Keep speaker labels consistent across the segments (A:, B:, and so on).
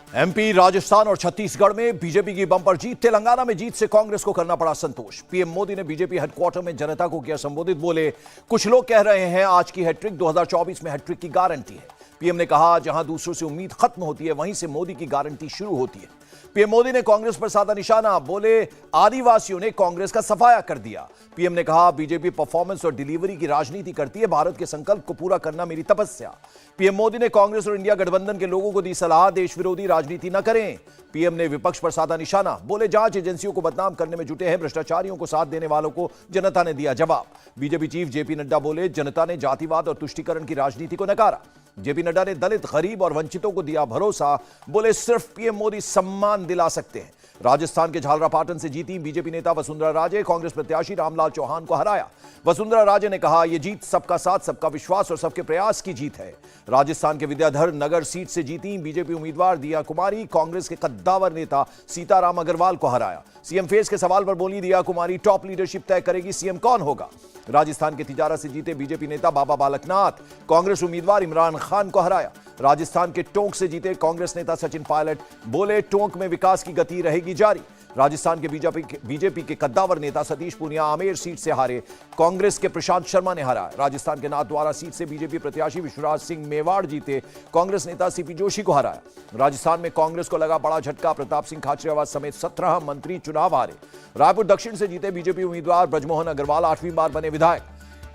A: MP, Rajasthan और छत्तीसगढ़ में BJP की बंपर जीत। तेलंगाना में जीत से कांग्रेस को करना पड़ा संतोष। पीएम मोदी ने बीजेपी हेडक्वार्टर में जनता को किया संबोधित। बोले, कुछ लोग कह रहे हैं आज की हैट्रिक 2024 में हैट्रिक की गारंटी है। पीएम ने कहा, जहां दूसरों से उम्मीद खत्म होती है वहीं से मोदी की गारंटी शुरू होती है। पीएम मोदी ने कांग्रेस पर साधा निशाना। बोले, आदिवासियों ने कांग्रेस का सफाया कर दिया। पीएम ने कहा, बीजेपी परफॉर्मेंस और डिलीवरी की राजनीति करती है, भारत के संकल्प को पूरा करना मेरी तपस्या। पीएम मोदी ने कांग्रेस और इंडिया गठबंधन के लोगों को दी सलाह, देश विरोधी राजनीति न करें। पीएम ने विपक्ष पर साधा निशाना। बोले, जांच एजेंसियों को बदनाम करने में जुटे हैं भ्रष्टाचारियों को साथ देने वालों को जनता ने दिया जवाब। बीजेपी चीफ जेपी नड्डा बोले, जनता ने जातिवाद और तुष्टीकरण की राजनीति को नकारा। जेपी नड्डा ने दलित, गरीब और वंचितों को दिया भरोसा। बोले, सिर्फ पीएम मोदी सम्मान दिला सकते हैं। राजस्थान के झालरापाटन से जीती बीजेपी नेता वसुंधरा राजे, कांग्रेस प्रत्याशी रामलाल चौहान को हराया। वसुंधरा राजे ने कहा, यह जीत सबका साथ, सबका विश्वास और सबके प्रयास की जीत है। राजस्थान के विद्याधर नगर सीट से जीती बीजेपी उम्मीदवार दिया कुमारी, कांग्रेस के कद्दावर नेता सीताराम अग्रवाल को हराया। सीएम फेस के सवाल पर बोली दिया कुमारी, टॉप लीडरशिप तय करेगी सीएम कौन होगा। राजस्थान के तिजारा से जीते बीजेपी नेता बाबा बालकनाथ, कांग्रेस उम्मीदवार इमरान खान को हराया। राजस्थान के टोंक से जीते कांग्रेस नेता सचिन पायलट, बोले, टोंक में विकास की गति रहेगी जारी। राजस्थान के बीजेपी के कद्दावर नेता सतीश पूनिया आमेर सीट से हारे, कांग्रेस के प्रशांत शर्मा ने हराया। राजस्थान के नाथद्वारा सीट से बीजेपी प्रत्याशी विश्वराज सिंह मेवाड़ जीते, कांग्रेस नेता सीपी जोशी को हराया। राजस्थान में कांग्रेस को लगा बड़ा झटका, प्रताप सिंह खाचरियावास समेत 17 मंत्री चुनाव हारे। रायपुर दक्षिण से जीते बीजेपी उम्मीदवार ब्रजमोहन अग्रवाल 8वीं बार बने विधायक।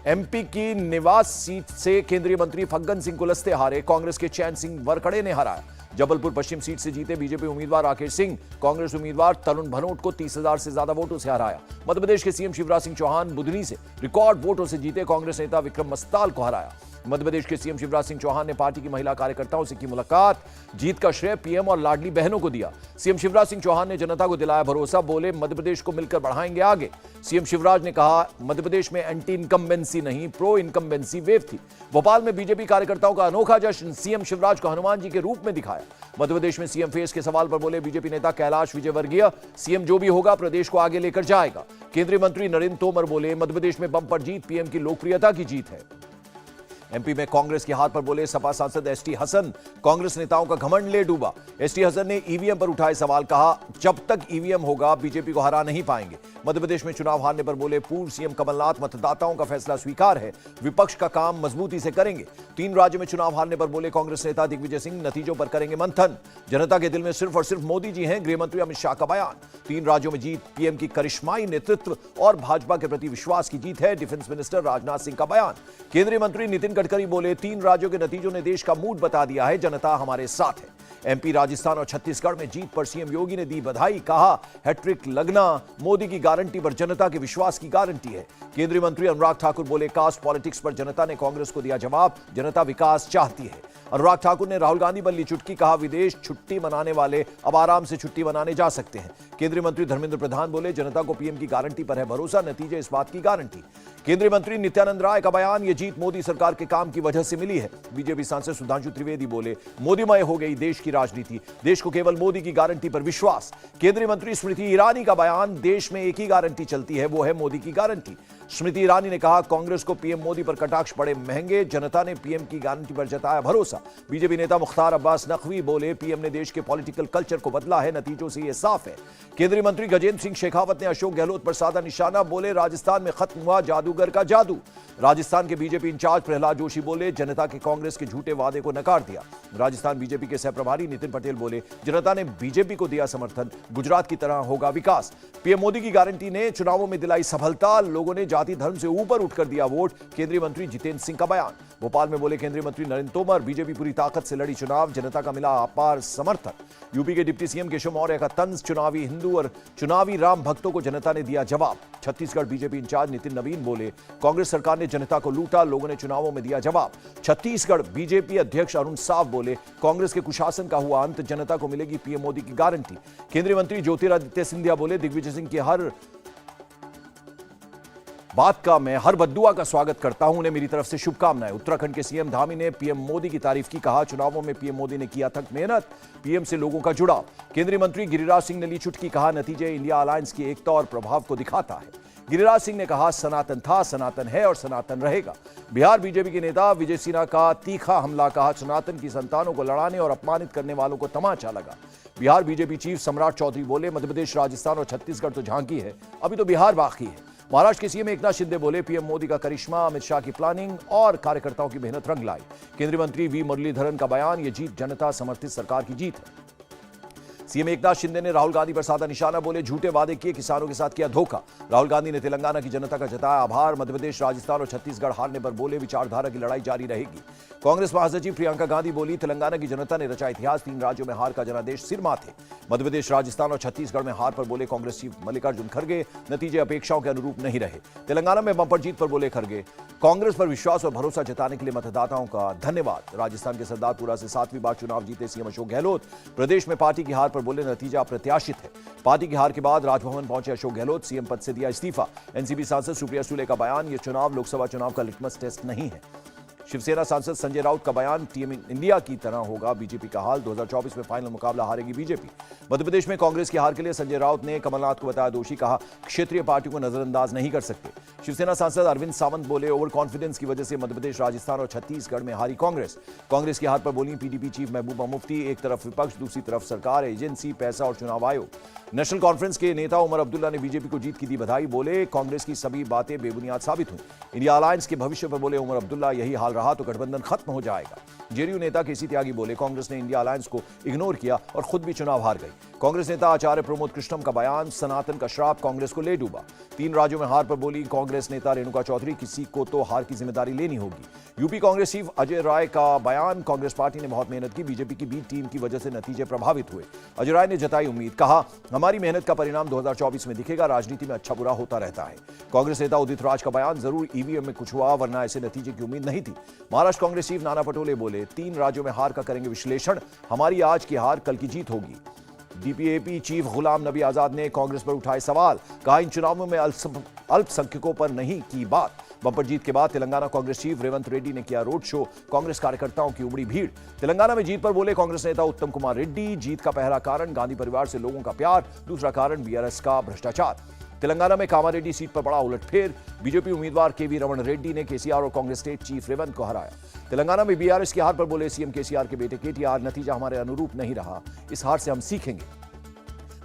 A: एमपी की निवास सीट से केंद्रीय मंत्री फग्गन सिंह कुलस्ते हारे, कांग्रेस के चैन सिंह वरकड़े ने हराया। जबलपुर पश्चिम सीट से जीते बीजेपी उम्मीदवार राकेश सिंह, कांग्रेस उम्मीदवार तरुण भनोट को 30,000 से ज्यादा वोटों से हराया। मध्य प्रदेश के सीएम शिवराज सिंह चौहान बुधनी से रिकॉर्ड वोटों से जीते, कांग्रेस नेता विक्रम मस्ताल को हराया। मध्य प्रदेश के सीएम शिवराज सिंह चौहान ने पार्टी की महिला कार्यकर्ताओं से की मुलाकात, जीत का श्रेय पीएम और लाडली बहनों को दिया। सीएम शिवराज सिंह चौहान ने जनता को दिलाया भरोसा, बोले, मध्य प्रदेश को मिलकर बढ़ाएंगे आगे। सीएम शिवराज ने कहा, मध्य प्रदेश में एंटी इनकम्बेंसी नहीं, प्रो इनकम्बेंसी वेव थी। भोपाल में बीजेपी कार्यकर्ताओं का अनोखा जश्न, सीएम शिवराज को हनुमान जी के रूप में दिखाया। मध्य प्रदेश में सीएम फेस के सवाल पर बोले बीजेपी नेता कैलाश विजयवर्गीय, सीएम जो भी होगा प्रदेश को आगे लेकर जाएगा। केंद्रीय मंत्री नरेंद्र तोमर बोले, मध्य प्रदेश में बंपर जीत पीएम की लोकप्रियता की जीत है। एमपी में कांग्रेस की हार पर बोले सपा सांसद एसटी हसन, कांग्रेस नेताओं का घमंड ले डूबा। एसटी हसन ने ईवीएम पर उठाए सवाल, कहा, जब तक ईवीएम होगा बीजेपी को हरा नहीं पाएंगे। मध्य प्रदेश में चुनाव हारने पर बोले, पूर्व सीएम कमलनाथ, मतदाताओं का फैसला स्वीकार है, विपक्ष का काम मजबूती से करेंगे। 3 राज्यों में चुनाव हारने पर बोले कांग्रेस नेता दिग्विजय सिंह, नतीजों पर करेंगे मंथन, जनता के दिल में सिर्फ और सिर्फ मोदी जी हैं। गृहमंत्री अमित शाह का बयान, 3 राज्यों में जीत पीएम की करिश्माई नेतृत्व और भाजपा के प्रति विश्वास की जीत है। डिफेंस मिनिस्टर राजनाथ सिंह का बयान। केंद्रीय मंत्री नितिन गडकरी बोले, 3 राज्यों के नतीजों ने देश का मूड बता दिया है, जनता हमारे साथ है। एमपी, राजस्थान और छत्तीसगढ़ में जीत पर सीएम योगी ने दी बधाई, कहा, हैट्रिक लगना मोदी की गारंटी पर जनता के विश्वास की गारंटी है। केंद्रीय मंत्री अनुराग ठाकुर बोले, कास्ट पॉलिटिक्स पर जनता ने कांग्रेस को दिया जवाब, जनता विकास चाहती है। अनुराग ठाकुर ने राहुल गांधी पर ली चुटकी, कहा, विदेश छुट्टी मनाने वाले अब आराम से छुट्टी मनाने जा सकते हैं। केंद्रीय मंत्री धर्मेंद्र प्रधान बोले, जनता को पीएम की गारंटी पर है भरोसा, नतीजे इस बात की गारंटी। केंद्रीय मंत्री नित्यानंद राय का बयान, यह जीत मोदी सरकार के काम की वजह से मिली है। बीजेपी सांसद सुधांशु त्रिवेदी बोले, मोदीमय हो गई देश की राजनीति, देश को केवल मोदी की गारंटी पर विश्वास। केंद्रीय मंत्री स्मृति ईरानी का बयान, देश में एक ही गारंटी चलती है, वो है मोदी की गारंटी। स्मृति ईरानी ने कहा, कांग्रेस को पीएम मोदी पर कटाक्ष पड़े महंगे, जनता ने पीएम की गारंटी पर जताया भरोसा। बीजेपी नेता मुख्तार अब्बास नकवी बोले, पीएम ने देश के पॉलिटिकल कल्चर को बदला है, नतीजों से यह साफ है। केंद्रीय मंत्री गजेंद्र सिंह शेखावत ने अशोक गहलोत पर साधा निशाना, बोले, राजस्थान में खत्म हुआ जादूगर का जादू। राजस्थान के बीजेपी इंचार्ज प्रहलाद जोशी बोले, जनता के कांग्रेस के झूठे वादे को नकार दिया। राजस्थान बीजेपी के सहप्रभारी नितिन पटेल बोले, जनता ने बीजेपी को दिया समर्थन, गुजरात की तरह होगा विकास। पीएम मोदी की गारंटी ने चुनावों में दिलाई सफलता, लोगों ने जाति धर्म से ऊपर उठकर दिया वोट। केंद्रीय मंत्री जितेंद्र सिंह का बयान। भोपाल में बोले केंद्रीय मंत्री नरेंद्र तोमर, बीजेपी पूरी ताकत से लड़ी चुनाव, जनता का मिला अपार समर्थन। यूपी के डिप्टी सीएम केशव मौर्य का तंज, चुनावी हिंदू और चुनावी राम भक्तों को जनता ने दिया जवाब। छत्तीसगढ़ बीजेपी इंचार्ज नितिन नवीन बोले, कांग्रेस सरकार ने जनता को लूटा, लोगों ने चुनावों में दिया जवाब। छत्तीसगढ़ बीजेपी अध्यक्ष अरुण साव बोले, कांग्रेस के कुशासन का हुआ अंत, जनता को मिलेगी पीएम मोदी की गारंटी। केंद्रीय मंत्री ज्योतिरादित्य सिंधिया बोले, दिग्विजय सिंह की हर बात का मैं हर बद्दुआ का स्वागत करता हूं, उन्हें मेरी तरफ से शुभकामनाएं। उत्तराखंड के सीएम धामी ने पीएम मोदी की तारीफ की, कहा, चुनावों में पीएम मोदी ने किया थक मेहनत, पीएम से लोगों का जुड़ाव। केंद्रीय मंत्री गिरिराज सिंह ने ली चुटकी, कहा, नतीजे इंडिया अलायंस की एकता और प्रभाव को दिखाता है। गिरिराज सिंह ने कहा, सनातन था, सनातन है और सनातन रहेगा। बिहार बीजेपी के नेता विजय सिन्हा का तीखा हमला, कहा सनातन की संतानों को लड़ाने और अपमानित करने वालों को तमाचा लगा। बिहार बीजेपी चीफ सम्राट चौधरी बोले, मध्य प्रदेश, राजस्थान और छत्तीसगढ़ तो झांकी है, अभी तो बिहार बाकी है। महाराष्ट्र के सीएम एकनाथ शिंदे बोले, पीएम मोदी का करिश्मा, अमित शाह की प्लानिंग और कार्यकर्ताओं की मेहनत रंग लाई। केंद्रीय मंत्री वी मुरलीधरन का बयान, ये जीत जनता समर्थित सरकार की जीत है। सीएम एकनाथ शिंदे ने राहुल गांधी पर साधा निशाना, बोले झूठे वादे किए, किसानों के साथ किया धोखा। राहुल गांधी ने तेलंगाना की जनता का जताया आभार। मध्य प्रदेश, राजस्थान और छत्तीसगढ़ हारने पर बोले, विचारधारा की लड़ाई जारी रहेगी। कांग्रेस महासचिव प्रियंका गांधी बोली, तेलंगाना की जनता ने रचा इतिहास, 3 राज्यों में हार का जनादेश सिर माथे। मध्य प्रदेश, राजस्थान और छत्तीसगढ़ में हार पर बोले कांग्रेस चीफ मल्लिकार्जुन खड़गे, नतीजे अपेक्षाओं के अनुरूप नहीं रहे। तेलंगाना में बंपर जीत पर बोले खड़गे, कांग्रेस पर विश्वास और भरोसा जताने के लिए मतदाताओं का धन्यवाद। राजस्थान के सरदारपुरा से 7वीं बार चुनाव जीते सीएम अशोक गहलोत, प्रदेश में पार्टी की हार पर बोले, नतीजा अप्रत्याशित है। पार्टी की हार के बाद राजभवन पहुंचे अशोक गहलोत, सीएम पद से दिया इस्तीफा। एनसीपी सांसद सुप्रिया सुले का बयान, ये चुनाव लोकसभा चुनाव का लिटमस टेस्ट नहीं है। शिवसेना सांसद संजय राउत का बयान, टीम इंडिया की तरह होगा बीजेपी का हाल, 2024 में फाइनल मुकाबला हारेगी बीजेपी। मध्य प्रदेश में कांग्रेस की हार के लिए संजय राउत ने कमलनाथ को बताया दोषी, कहा क्षेत्रीय पार्टियों को नजरअंदाज नहीं कर सकते। शिवसेना सांसद अरविंद सावंत बोले, ओवर कॉन्फिडेंस की वजह से मध्य प्रदेश, राजस्थान और छत्तीसगढ़ में हारी कांग्रेस। कांग्रेस की हार पर बोली पीडीपी चीफ महबूबा मुफ्ती, एक तरफ विपक्ष, दूसरी तरफ सरकार, एजेंसी, पैसा और चुनाव आयोग। नेशनल कॉन्फ्रेंस के नेता उमर अब्दुल्ला ने बीजेपी को जीत की दी बधाई, बोले कांग्रेस की सभी बातें बेबुनियाद साबित हुई। इंडिया अलायंस के भविष्य पर बोले उमर अब्दुल्ला, यही हाल रहा तो गठबंधन खत्म हो जाएगा। जेडीयू नेता केसी त्यागी बोले, कांग्रेस ने इंडिया अलायंस को इग्नोर किया और खुद भी चुनाव हार गई। कांग्रेस नेता आचार्य प्रमोद कृष्णम का बयान, सनातन का श्राप कांग्रेस को ले डूबा। 3 राज्यों में हार पर बोली कांग्रेस नेता रेणुका चौधरी, किसी को तो हार की जिम्मेदारी लेनी होगी। यूपी कांग्रेस चीफ अजय राय का बयान, कांग्रेस पार्टी ने बहुत मेहनत की, बीजेपी की बी टीम की वजह से नतीजे प्रभावित हुए। अजय राय ने जताई उम्मीद, कहा हमारी मेहनत का परिणाम 2024 में दिखेगा, राजनीति में अच्छा बुरा होता रहता है। कांग्रेस नेता उदित राज का बयान, जरूर ईवीएम में कुछ हुआ वरना ऐसे नतीजे की उम्मीद नहीं थी। महाराष्ट्र कांग्रेस चीफ नाना पटोले बोले, 3 राज्यों में हार का करेंगे विश्लेषण, हमारी आज की हार कल की जीत होगी। डीपीएपी चीफ गुलाम नबी आजाद ने कांग्रेस पर उठाए सवाल, कहा इन चुनावों में अल्पसंख्यकों पर नहीं की बात। बंपर जीत के बाद तेलंगाना कांग्रेस चीफ रेवंत रेड्डी ने किया रोड शो, कांग्रेस कार्यकर्ताओं की उमड़ी भीड़। तेलंगाना में जीत पर बोले कांग्रेस नेता उत्तम कुमार रेड्डी, जीत का पहला कारण गांधी परिवार से लोगों का प्यार, दूसरा कारण बीआरएस का भ्रष्टाचार। तेलंगाना में कामारेड्डी सीट पर बड़ा उलटफेर, बीजेपी उम्मीदवार केवी रमण रेड्डी ने केसीआर और कांग्रेस स्टेट चीफ रेवंत को हराया। तेलंगाना में बीआरएस की हार पर बोले सीएम केसीआर के बेटे केटीआर, नतीजा हमारे अनुरूप नहीं रहा, इस हार से हम सीखेंगे।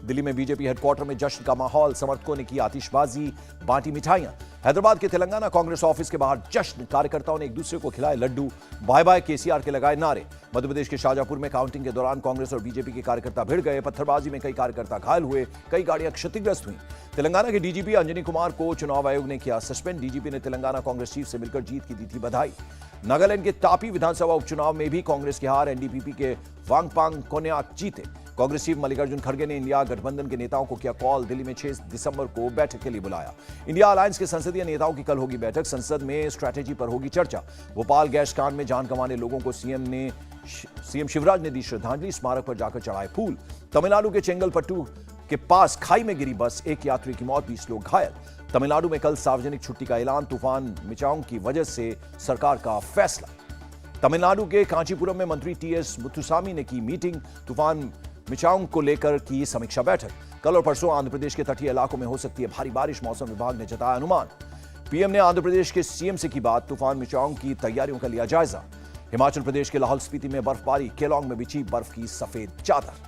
A: दिल्ली में बीजेपी हेडक्वार्टर में जश्न का माहौल, समर्थकों ने की आतिशबाजी, बांटी मिठाइयां। हैदराबाद के तेलंगाना कांग्रेस ऑफिस के बाहर जश्न, कार्यकर्ताओं ने एक दूसरे को खिलाए लड्डू, बाय बाय केसीआर के लगाए नारे। मध्य प्रदेश के शाजापुर में काउंटिंग के दौरान कांग्रेस और बीजेपी के कार्यकर्ता भिड़ गए, पत्थरबाजी में कई कार्यकर्ता घायल हुए, कई गाड़ियां क्षतिग्रस्त हुई। तेलंगाना के डीजीपी अंजनी कुमार को चुनाव आयोग ने किया सस्पेंड, डीजीपी ने तेलंगाना कांग्रेस चीफ से मिलकर जीत की दी थी बधाई। नागालैंड के तापी विधानसभा उपचुनाव में भी कांग्रेस की हार, एनडीपीपी के वांगपांग कोन्याक जीते। कांग्रेस चीफ मल्लिकार्जुन खड़गे ने इंडिया गठबंधन के नेताओं को किया कॉल, दिल्ली में 6 दिसंबर को बैठक के लिए बुलाया। इंडिया अलायंस के संसदीय नेताओं की कल होगी बैठक, संसद में स्ट्रैटेजी पर होगी चर्चा। भोपाल गैस कांड में जान गंवाने लोगों को सीएम शिवराज ने दी श्रद्धांजलि, स्मारक पर जाकर चढ़ाए फूल। तमिलनाडु के चेंगलपट्टू के पास खाई में गिरी बस, 1 यात्री की मौत, 20 लोग घायल। तमिलनाडु में कल सार्वजनिक छुट्टी का ऐलान, तूफान मिचांग की वजह से सरकार का फैसला। तमिलनाडु के कांचीपुरम में मंत्री टीएस मुथुसामी ने की मीटिंग, तूफान मिचांग को लेकर की समीक्षा बैठक। कल और परसों आंध्र प्रदेश के तटीय इलाकों में हो सकती है भारी बारिश, मौसम विभाग ने जताया अनुमान। पीएम ने आंध्र प्रदेश के सीएम से की बात, तूफान मिचांग की तैयारियों का लिया जायजा। हिमाचल प्रदेश के लाहौल स्पीति में बर्फबारी, केलोंग में बिछी बर्फ की सफेद चादर।